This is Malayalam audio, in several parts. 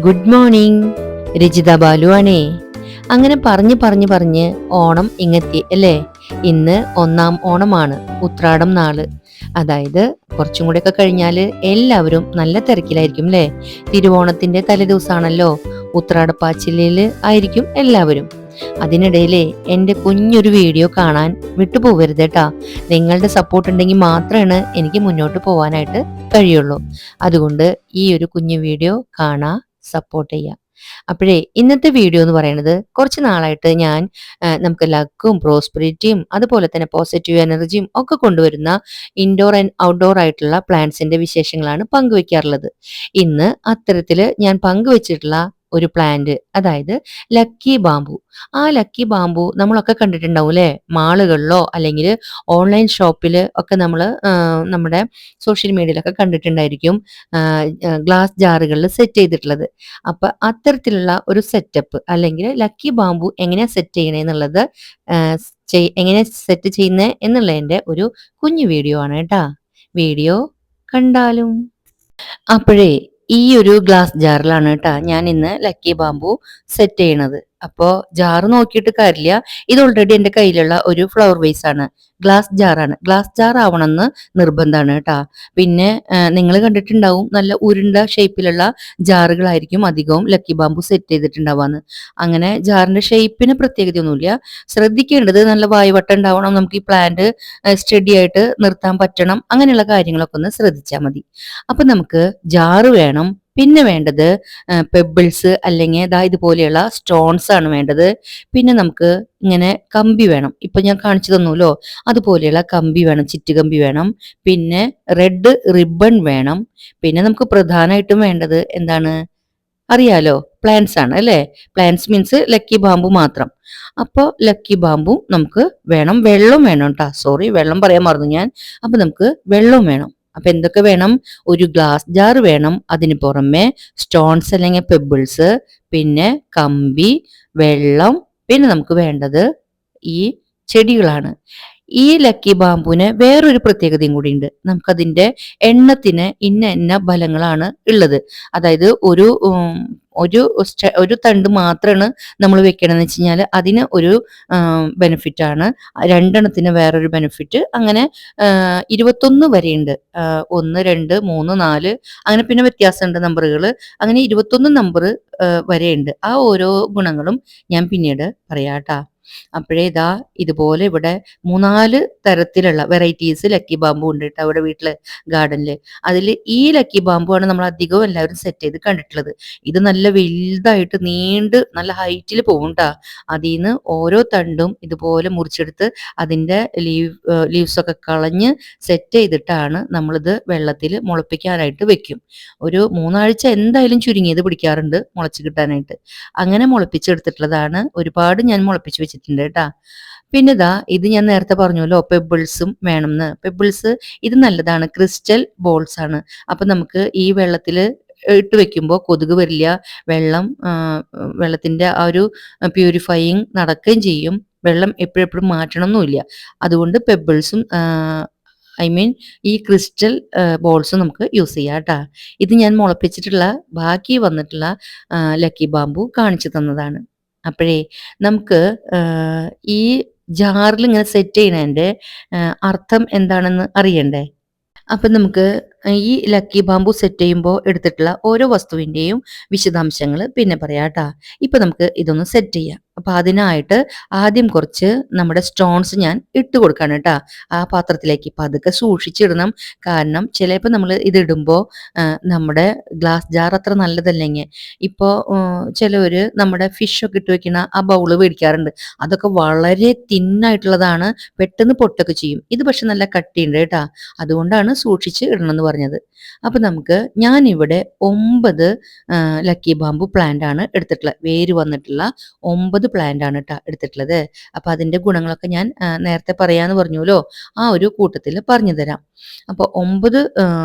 Good morning. രജിത ബാലു ആണേ. അങ്ങനെ പറഞ്ഞ് ഓണം ഇങ്ങെത്തി അല്ലേ. ഇന്ന് ഒന്നാം ഓണമാണ്, ഉത്രാടം നാള്. അതായത് കുറച്ചും കൂടെ ഒക്കെ കഴിഞ്ഞാല് എല്ലാവരും നല്ല തിരക്കിലായിരിക്കും അല്ലേ. തിരുവോണത്തിന്റെ തലേദിവസമാണല്ലോ, ഉത്രാടപ്പാച്ചിലില് ആയിരിക്കും എല്ലാവരും. അതിനിടയിലെ എൻ്റെ കുഞ്ഞൊരു വീഡിയോ കാണാൻ വിട്ടുപോകരുത് കേട്ടാ. നിങ്ങളുടെ സപ്പോർട്ട് ഉണ്ടെങ്കിൽ മാത്രമാണ് എനിക്ക് മുന്നോട്ട് പോകാനായിട്ട് കഴിയുള്ളൂ. അതുകൊണ്ട് ഈ ഒരു കുഞ്ഞു വീഡിയോ കാണാ, സപ്പോർട്ട് ചെയ്യാം. അപ്പോഴേ ഇന്നത്തെ വീഡിയോ എന്ന് പറയുന്നത്, കുറച്ച് നാളായിട്ട് ഞാൻ നമുക്ക് ലക്കും പ്രോസ്പെരിറ്റിയും അതുപോലെ തന്നെ പോസിറ്റീവ് എനർജിയും ഒക്കെ കൊണ്ടുവരുന്ന ഇൻഡോർ ആൻഡ് ഔട്ട്ഡോർ ആയിട്ടുള്ള പ്ലാന്റ്സിന്റെ വിശേഷങ്ങളാണ് പങ്കുവെക്കാറുള്ളത്. ഇന്ന് അത്തരത്തില് ഞാൻ പങ്കുവെച്ചിട്ടുള്ള ഒരു പ്ലാന്റ്, അതായത് ലക്കി ബാംബു. ആ ലക്കി ബാംബു നമ്മളൊക്കെ കണ്ടിട്ടുണ്ടാവും അല്ലെ, മാളുകളിലോ അല്ലെങ്കിൽ ഓൺലൈൻ ഷോപ്പിൽ ഒക്കെ നമ്മൾ നമ്മുടെ സോഷ്യൽ മീഡിയയിലൊക്കെ കണ്ടിട്ടുണ്ടായിരിക്കും, ഗ്ലാസ് ജാറുകളിൽ സെറ്റ് ചെയ്തിട്ടുള്ളത്. അപ്പൊ അത്തരത്തിലുള്ള ഒരു സെറ്റപ്പ് അല്ലെങ്കിൽ ലക്കി ബാംബു എങ്ങനെയാ സെറ്റ് ചെയ്യണേന്നുള്ളത്, എങ്ങനെ സെറ്റ് ചെയ്യുന്നത് എന്നുള്ളതിന്റെ ഒരു കുഞ്ഞു വീഡിയോ ആണ് കേട്ടാ. വീഡിയോ കണ്ടാലും. അപ്പോഴേ ഈ ഒരു ഗ്ലാസ് ജാറിലാണ് കേട്ടാ ഞാൻ ഇന്ന് ലക്കി ബാംബു സെറ്റ് ചെയ്യണത്. അപ്പോ ജാറ് നോക്കിയിട്ട് കാര്യമില്ല, ഇത് ഓൾറെഡി എൻ്റെ കയ്യിലുള്ള ഒരു ഫ്ലവർ വേസ് ആണ്. ഗ്ലാസ് ജാറാണ്, ഗ്ലാസ് ജാർ ആവണമെന്ന് നിർബന്ധമാണ് കേട്ടാ. പിന്നെ നിങ്ങൾ കണ്ടിട്ടുണ്ടാവും, നല്ല ഉരുണ്ട ഷേപ്പിലുള്ള ജാറുകളായിരിക്കും അധികവും ലക്കി ബാംബു സെറ്റ് ചെയ്തിട്ടുണ്ടാവാന്ന്. അങ്ങനെ ജാറിന്റെ ഷേപ്പിന് പ്രത്യേകതയൊന്നുമില്ല. ശ്രദ്ധിക്കേണ്ടത് നല്ല വായുവട്ടം ഉണ്ടാവണം, നമുക്ക് ഈ പ്ലാന്റ് സ്റ്റഡി ആയിട്ട് നിർത്താൻ പറ്റണം, അങ്ങനെയുള്ള കാര്യങ്ങളൊക്കെ ഒന്ന് ശ്രദ്ധിച്ചാൽ മതി. അപ്പൊ നമുക്ക് ജാറ് വേണം. പിന്നെ വേണ്ടത് പെബിൾസ് അല്ലെങ്കിൽ ഇതുപോലെയുള്ള സ്റ്റോൺസ് ആണ് വേണ്ടത്. പിന്നെ നമുക്ക് ഇങ്ങനെ കമ്പി വേണം, ഇപ്പൊ ഞാൻ കാണിച്ചു തന്നൂലോ അതുപോലെയുള്ള കമ്പി വേണം, ചിറ്റുകമ്പി വേണം. പിന്നെ റെഡ് റിബൺ വേണം. പിന്നെ നമുക്ക് പ്രധാനമായിട്ടും വേണ്ടത് എന്താണ് അറിയാലോ, പ്ലാന്റ്സ് ആണ് അല്ലെ. പ്ലാന്റ്സ് മീൻസ് ലക്കി ബാംബു മാത്രം. അപ്പോൾ ലക്കി ബാംബു നമുക്ക് വേണം. വെള്ളം വേണം കേട്ടാ, സോറി വെള്ളം പറയാൻ മറന്നു ഞാൻ. അപ്പൊ നമുക്ക് വെള്ളം വേണം. അപ്പൊ എന്തൊക്കെ വേണം? ഒരു ഗ്ലാസ് ജാർ വേണം, അതിന് പുറമെ സ്റ്റോൺസ് അല്ലെങ്കിൽ പെബിൾസ്, പിന്നെ കമ്പി, വെള്ളം. പിന്നെ നമുക്ക് വേണ്ടത് ഈ ചെടികളാണ്. ഈ ലക്കി ബാംബുവിന് വേറൊരു പ്രത്യേകതയും കൂടി ഉണ്ട്. നമുക്കതിന്റെ എണ്ണത്തിന് ഇന്ന ഫലങ്ങളാണ് ഉള്ളത്. അതായത് ഒരു ഒരു തണ്ട് മാത്രമാണ് നമ്മൾ വെക്കണമെന്ന് വെച്ച് കഴിഞ്ഞാൽ അതിന് ഒരു ബെനിഫിറ്റ് ആണ്, രണ്ടെണ്ണത്തിന് വേറൊരു ബെനിഫിറ്റ്. അങ്ങനെ 21 വരെയുണ്ട്. 1, 2, 3, 4 അങ്ങനെ പിന്നെ വ്യത്യാസമുണ്ട് നമ്പറുകൾ. അങ്ങനെ 21 നമ്പർ വരെയുണ്ട്. ആ ഓരോ ഗുണങ്ങളും ഞാൻ പിന്നീട് പറയാട്ടാ. അപ്പോഴേ ഇതുപോലെ ഇവിടെ 3-4 തരത്തിലുള്ള വെറൈറ്റീസ് ലക്കി ബാംബു ഉണ്ട് കേട്ടോ അവിടെ വീട്ടില്, ഗാർഡനില്. അതിൽ ഈ ലക്കി ബാംബു ആണ് നമ്മൾ അധികവും എല്ലാവരും സെറ്റ് ചെയ്ത് കണ്ടിട്ടുള്ളത്. ഇത് നല്ല വലുതായിട്ട് നീണ്ട് നല്ല ഹൈറ്റിൽ പോകും കേട്ടാ. അതിൽ നിന്ന് ഓരോ തണ്ടും ഇതുപോലെ മുറിച്ചെടുത്ത് അതിന്റെ ലീവ്സ് ഒക്കെ കളഞ്ഞ് സെറ്റ് ചെയ്തിട്ടാണ് നമ്മളിത് വെള്ളത്തിൽ മുളപ്പിക്കാനായിട്ട് വെക്കും. ഒരു 3 ആഴ്ച എന്തായാലും ചുരുങ്ങിയത് പിടിക്കാറുണ്ട് മുളച്ച് കിട്ടാനായിട്ട്. അങ്ങനെ മുളപ്പിച്ചെടുത്തിട്ടുള്ളതാണ്. ഒരുപാട് ഞാൻ മുളപ്പിച്ച് വെച്ചിട്ടുണ്ട് കേട്ടാ. പിന്നെ ഇത് ഞാൻ നേരത്തെ പറഞ്ഞല്ലോ, പെബിൾസും വേണമെന്ന്. പെബിൾസ് ഇത് നല്ലതാണ്, ക്രിസ്റ്റൽ ബോൾസ് ആണ്. അപ്പൊ നമുക്ക് ഈ വെള്ളത്തിൽ ഇട്ട് വെക്കുമ്പോൾ കൊതുക് വരില്ല, വെള്ളത്തിന്റെ ആ ഒരു പ്യൂരിഫയിങ് നടക്കുകയും ചെയ്യും. വെള്ളം എപ്പോഴെപ്പോഴും മാറ്റണമെന്നില്ല. അതുകൊണ്ട് പെബിൾസും ഈ ക്രിസ്റ്റൽ ബോൾസും നമുക്ക് യൂസ് ചെയ്യാം കേട്ടാ. ഇത് ഞാൻ മുളപ്പിച്ചിട്ടുള്ള ബാക്കി വന്നിട്ടുള്ള ലക്കി ബാംബു കാണിച്ചു തന്നതാണ്. അപ്പോഴേ നമുക്ക് ഈ ജാറിൽ ഇങ്ങനെ സെറ്റ് ചെയ്യുന്നതിന്റെ അർത്ഥം എന്താണെന്ന് അറിയണ്ടേ. അപ്പൊ നമുക്ക് ഈ ലക്കി ബാംബു സെറ്റ് ചെയ്യുമ്പോൾ എടുത്തിട്ടുള്ള ഓരോ വസ്തുവിന്റെയും വിശദാംശങ്ങൾ പിന്നെ പറയാട്ടാ. ഇപ്പൊ നമുക്ക് ഇതൊന്ന് സെറ്റ് ചെയ്യാം. അപ്പൊ അതിനായിട്ട് ആദ്യം കുറച്ച് നമ്മുടെ സ്റ്റോൺസ് ഞാൻ ഇട്ട് കൊടുക്കാണ് കേട്ടാ ആ പാത്രത്തിലേക്ക്. പതുക്കെ സൂക്ഷിച്ചിടണം, കാരണം ചിലപ്പോൾ നമ്മൾ ഇതിടുമ്പോൾ നമ്മുടെ ഗ്ലാസ് ജാർ അത്ര നല്ലതല്ലെങ്കിൽ, ഇപ്പോൾ ചിലവര് നമ്മുടെ ഫിഷ് ഒക്കെ ഇട്ട് വെക്കുന്ന ആ ബൗള് മേടിക്കാറുണ്ട്. അതൊക്കെ വളരെ തിന്നായിട്ടുള്ളതാണ്, പെട്ടെന്ന് പൊട്ടൊക്കെ ചെയ്യും. ഇത് പക്ഷെ നല്ല കട്ടിയുണ്ട് കേട്ടാ, അതുകൊണ്ടാണ് സൂക്ഷിച്ച് ഇടണം എന്ന് പറഞ്ഞത്. അപ്പൊ ഞാൻ ഇവിടെ 9 ലക്കി ബാംബു പ്ലാന്റ് ആണ് എടുത്തിട്ടുള്ളത്. വേര് വന്നിട്ടുള്ള 9 പ്ലാന്റ് ആണ് കേട്ടോ എടുത്തിട്ടുള്ളത്. അപ്പൊ അതിന്റെ ഗുണങ്ങളൊക്കെ ഞാൻ നേരത്തെ പറയാന്ന് പറഞ്ഞല്ലോ, ആ ഒരു കൂട്ടത്തിൽ പറഞ്ഞു തരാം. അപ്പൊ 9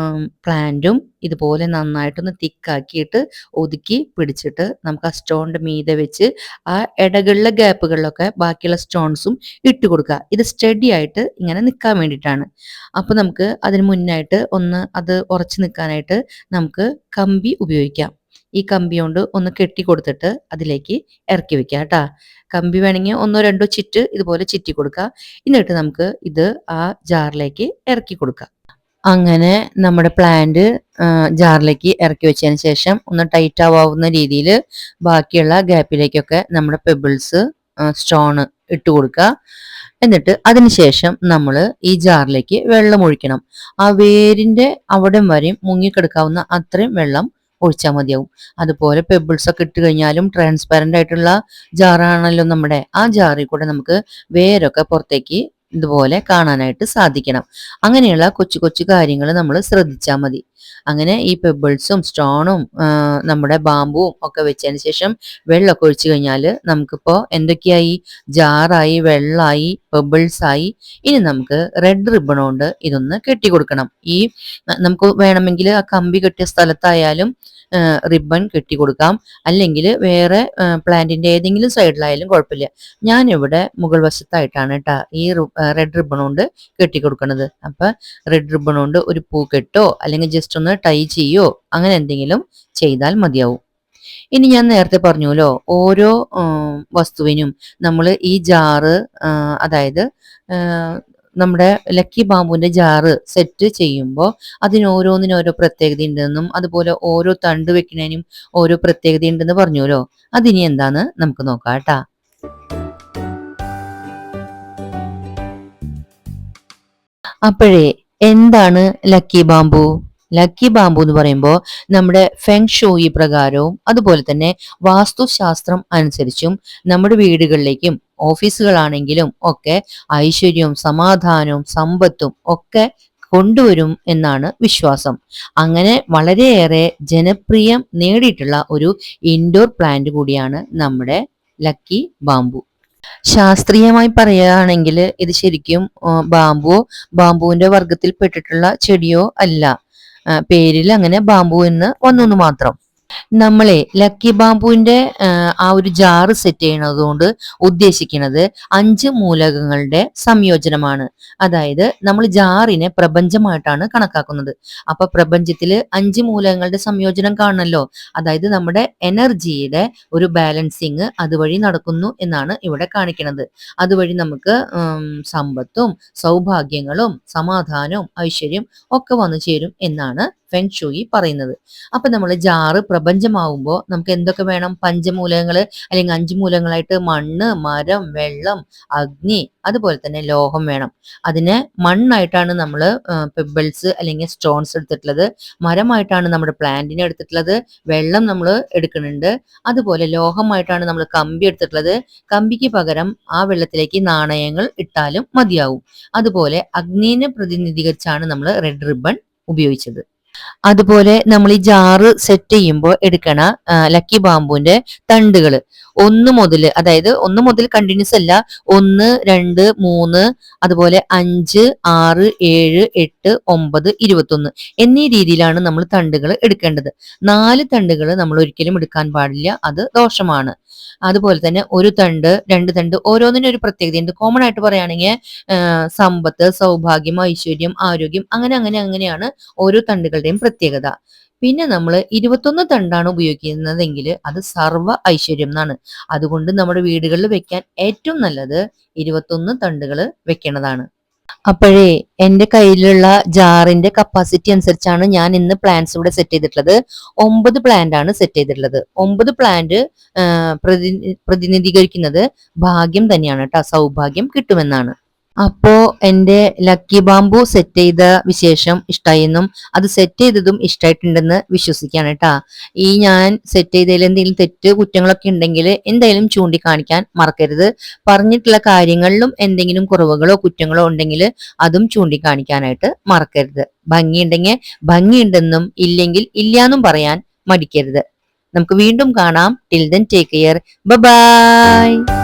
പ്ലാന്റും ഇതുപോലെ നന്നായിട്ടൊന്ന് തിക്കാക്കിയിട്ട് ഒതുക്കി പിടിച്ചിട്ട് നമുക്ക് ആ സ്റ്റോണിന്റെ മീതെ വെച്ച് ആ ഇടകളിലെ ഗ്യാപ്പുകളിലൊക്കെ ബാക്കിയുള്ള സ്റ്റോൺസും ഇട്ട് കൊടുക്കുക. ഇത് സ്റ്റഡി ആയിട്ട് ഇങ്ങനെ നിൽക്കാൻ വേണ്ടിയിട്ടാണ്. അപ്പൊ നമുക്ക് അതിന് മുന്നായിട്ട് ഒന്ന് അത് ഉറച്ചു നിൽക്കാനായിട്ട് നമുക്ക് കമ്പി ഉപയോഗിക്കാം. ഈ കമ്പി കൊണ്ട് ഒന്ന് കെട്ടി കൊടുത്തിട്ട് അതിലേക്ക് ഇറക്കി വെക്കുക കേട്ടാ. കമ്പി വേണമെങ്കിൽ ഒന്നോ രണ്ടോ ചിറ്റ് ഇതുപോലെ ചിറ്റി കൊടുക്കുക. എന്നിട്ട് നമുക്ക് ഇത് ആ ജാറിലേക്ക് ഇറക്കി കൊടുക്കാം. അങ്ങനെ നമ്മുടെ പ്ലാന്റ് ജാറിലേക്ക് ഇറക്കി വെച്ചതിന് ശേഷം ഒന്ന് ടൈറ്റ് ആവാവുന്ന രീതിയിൽ ബാക്കിയുള്ള ഗ്യാപ്പിലേക്കൊക്കെ നമ്മുടെ പെബിൾസ് സ്റ്റോണ് ഇട്ട് കൊടുക്കുക. എന്നിട്ട് അതിനുശേഷം നമ്മൾ ഈ ജാറിലേക്ക് വെള്ളം ഒഴിക്കണം. ആ വേരിന്റെ അവിടം വരെയും മുങ്ങിക്കിടക്കാവുന്ന അത്രയും വെള്ളം ഒഴിച്ചാൽ മതിയാവും. അതുപോലെ പെബിൾസ് ഒക്കെ ഇട്ട് കഴിഞ്ഞാലും ട്രാൻസ്പാരന്റ് ആയിട്ടുള്ള ജാറാണല്ലോ നമ്മുടെ, ആ ജാറിൽ കൂടെ നമുക്ക് വേരൊക്കെ പുറത്തേക്ക് ഇതുപോലെ കാണാനായിട്ട് സാധിക്കണം. അങ്ങനെയുള്ള കൊച്ചു കൊച്ചു കാര്യങ്ങൾ നമ്മൾ ശ്രദ്ധിച്ചാൽ മതി. അങ്ങനെ ഈ പെബിൾസും സ്റ്റോണും നമ്മുടെ ബാമ്പുവും ഒക്കെ വെച്ചതിന് ശേഷം വെള്ളമൊക്കെ ഒഴിച്ചു കഴിഞ്ഞാൽ നമുക്കിപ്പോൾ എന്തൊക്കെയായി? ജാറായി, വെള്ളമായി, പെബിൾസ് ആയി. ഇനി നമുക്ക് റെഡ് റിബൺ കൊണ്ട് ഇതൊന്ന് കെട്ടി കൊടുക്കണം. ഈ നമുക്ക് വേണമെങ്കിൽ ആ കമ്പി കെട്ടിയ സ്ഥലത്തായാലും റിബൺ കെട്ടി കൊടുക്കാം, അല്ലെങ്കിൽ വേറെ പ്ലാന്റിന്റെ ഏതെങ്കിലും സൈഡിലായാലും കുഴപ്പമില്ല. ഞാനിവിടെ മുകൾ വശത്തായിട്ടാണ് കേട്ടോ ഈ റെഡ് റിബൺ കൊണ്ട് കെട്ടി കൊടുക്കുന്നത്. അപ്പൊ റെഡ് റിബൺ കൊണ്ട് ഒരു പൂ കെട്ടോ അല്ലെങ്കിൽ ജസ്റ്റ് ഒന്ന് ടൈ ചെയ്യോ അങ്ങനെ എന്തെങ്കിലും ചെയ്താൽ മതിയാവും. ഇനി ഞാൻ നേരത്തെ പറഞ്ഞല്ലോ, ഓരോ വസ്തുവിനും നമ്മൾ ഈ ജാറ് അതായത് നമ്മുടെ ലക്കി ബാമ്പുവിന്റെ ജാറ് സെറ്റ് ചെയ്യുമ്പോൾ അതിന് ഓരോന്നിനും ഓരോ പ്രത്യേകത ഉണ്ടെന്നും അതുപോലെ ഓരോ തണ്ട് വെക്കുന്നതിനും ഓരോ പ്രത്യേകത ഉണ്ടെന്ന് പറഞ്ഞല്ലോ. അതിനി എന്താന്ന് നമുക്ക് നോക്കാം കേട്ടാ. അപ്പോഴേ എന്താണ് ലക്കി ബാമ്പു? ലക്കി ബാമ്പു എന്ന് പറയുമ്പോൾ നമ്മുടെ ഫെങ് ഷൂയി പ്രകാരവും അതുപോലെ തന്നെ വാസ്തുശാസ്ത്രം അനുസരിച്ചും നമ്മുടെ വീടുകളിലേക്കും ഓഫീസുകളാണെങ്കിലും ഒക്കെ ഐശ്വര്യവും സമാധാനവും സമ്പത്തും ഒക്കെ കൊണ്ടുവരും എന്നാണ് വിശ്വാസം. അങ്ങനെ വളരെയേറെ ജനപ്രിയം നേടിയിട്ടുള്ള ഒരു ഇൻഡോർ പ്ലാന്റ് കൂടിയാണ് നമ്മുടെ ലക്കി ബാമ്പു. ശാസ്ത്രീയമായി പറയുകയാണെങ്കിൽ ഇത് ശരിക്കും ബാമ്പുവിന്റെ വർഗത്തിൽ പെട്ടിട്ടുള്ള ചെടിയോ അല്ല. പേരിൽ അങ്ങനെ ബാമ്പു എന്ന് വന്നു മാത്രം. നമ്മളെ ലക്കി ബാമ്പുവിന്റെ ആ ഒരു ജാറ് സെറ്റ് ചെയ്യണത് കൊണ്ട് ഉദ്ദേശിക്കുന്നത് 5 മൂലകങ്ങളുടെ സംയോജനമാണ്. അതായത് നമ്മൾ ജാറിനെ പ്രപഞ്ചമായിട്ടാണ് കണക്കാക്കുന്നത്. അപ്പൊ പ്രപഞ്ചത്തില് 5 മൂലകങ്ങളുടെ സംയോജനം കാണണല്ലോ. അതായത് നമ്മുടെ എനർജിയുടെ ഒരു ബാലൻസിങ് അതുവഴി നടക്കുന്നു എന്നാണ് ഇവിടെ കാണിക്കുന്നത്. അതുവഴി നമുക്ക് സമ്പത്തും സൗഭാഗ്യങ്ങളും സമാധാനവും ഐശ്വര്യം ഒക്കെ വന്നു ചേരും എന്നാണ് ഫെങ് ഷൂയി പറയുന്നത്. അപ്പൊ നമ്മൾ ജാറ് പ്രപഞ്ചമാവുമ്പോൾ നമുക്ക് എന്തൊക്കെ വേണം? പഞ്ചമൂലകങ്ങള് അല്ലെങ്കിൽ 5 മൂലകങ്ങളായിട്ട് മണ്ണ്, മരം, വെള്ളം, അഗ്നി, അതുപോലെ തന്നെ ലോഹം വേണം. അതിന് മണ്ണായിട്ടാണ് നമ്മൾ പെബിൾസ് അല്ലെങ്കിൽ സ്റ്റോൺസ് എടുത്തിട്ടുള്ളത്. മരമായിട്ടാണ് നമ്മുടെ പ്ലാന്റിനെ എടുത്തിട്ടുള്ളത്. വെള്ളം നമ്മൾ എടുക്കുന്നുണ്ട്. അതുപോലെ ലോഹമായിട്ടാണ് നമ്മൾ കമ്പി എടുത്തിട്ടുള്ളത്. കമ്പിക്ക് പകരം ആ വെള്ളത്തിലേക്ക് നാണയങ്ങൾ ഇട്ടാലും മതിയാവും. അതുപോലെ അഗ്നിനെ പ്രതിനിധീകരിച്ചാണ് നമ്മൾ റെഡ് റിബൺ ഉപയോഗിച്ചത്. അതുപോലെ നമ്മൾ ഈ ജാറ് സെറ്റ് ചെയ്യുമ്പോൾ എടുക്കണ ലക്കി ബാമ്പുവിന്റെ തണ്ടുകൾ 1 മുതൽ, അതായത് 1 മുതൽ കണ്ടിന്യൂസ് അല്ല, 1, 2, 3, അതുപോലെ 5, 6, 7, 8, 9, 21 എന്നീ രീതിയിലാണ് നമ്മൾ തണ്ടുകൾ എടുക്കേണ്ടത്. 4 തണ്ടുകൾ നമ്മൾ ഒരിക്കലും എടുക്കാൻ പാടില്ല, അത് ദോഷമാണ്. അതുപോലെ തന്നെ 1 തണ്ട്, 2 തണ്ട്, ഓരോന്നിനും ഒരു പ്രത്യേകതയുണ്ട്. കോമൺ ആയിട്ട് പറയുകയാണെങ്കിൽ സമ്പത്ത്, സൗഭാഗ്യം, ഐശ്വര്യം, ആരോഗ്യം, അങ്ങനെയാണ് ഓരോ തണ്ടുകളുടെയും പ്രത്യേകത. പിന്നെ നമ്മൾ 21 തണ്ടാണ് ഉപയോഗിക്കുന്നതെങ്കിൽ അത് സർവ്വ ഐശ്വര്യം എന്നാണ്. അതുകൊണ്ട് നമ്മുടെ വീടുകളിൽ വെക്കാൻ ഏറ്റവും നല്ലത് 21 തണ്ടുകൾ വെക്കുന്നതാണ്. അപ്പോഴേ എന്റെ കയ്യിലുള്ള ജാറിന്റെ കപ്പാസിറ്റി അനുസരിച്ചാണ് ഞാൻ ഇന്ന് പ്ലാന്റ്സ് ഇവിടെ സെറ്റ് ചെയ്തിട്ടുള്ളത്. 9 പ്ലാന്റ് ആണ് സെറ്റ് ചെയ്തിട്ടുള്ളത്. 9 പ്ലാന്റ് പ്രതിനിധീകരിക്കുന്നത് ഭാഗ്യം തന്നെയാണ് കേട്ടോ, സൗഭാഗ്യം കിട്ടുമെന്നാണ്. അപ്പോ എന്റെ ലക്കി ബാമ്പു സെറ്റ് ചെയ്ത വിശേഷം ഇഷ്ടായെന്നും അത് സെറ്റ് ചെയ്തതും ഇഷ്ടായിട്ടുണ്ടെന്ന് വിശ്വസിക്കാണ് കേട്ടാ. ഈ ഞാൻ സെറ്റ് ചെയ്തതിൽ എന്തെങ്കിലും തെറ്റ് കുറ്റങ്ങളൊക്കെ ഉണ്ടെങ്കിൽ എന്തായാലും ചൂണ്ടിക്കാണിക്കാൻ മറക്കരുത്. പറഞ്ഞിട്ടുള്ള കാര്യങ്ങളിലും എന്തെങ്കിലും കുറവുകളോ കുറ്റങ്ങളോ ഉണ്ടെങ്കിൽ അതും ചൂണ്ടിക്കാണിക്കാനായിട്ട് മറക്കരുത്. ഭംഗിയുണ്ടെങ്കിൽ ഭംഗിയുണ്ടെന്നും ഇല്ലെങ്കിൽ ഇല്ലാന്നും പറയാൻ മടിക്കരുത്. നമുക്ക് വീണ്ടും കാണാം. Till then take care. By.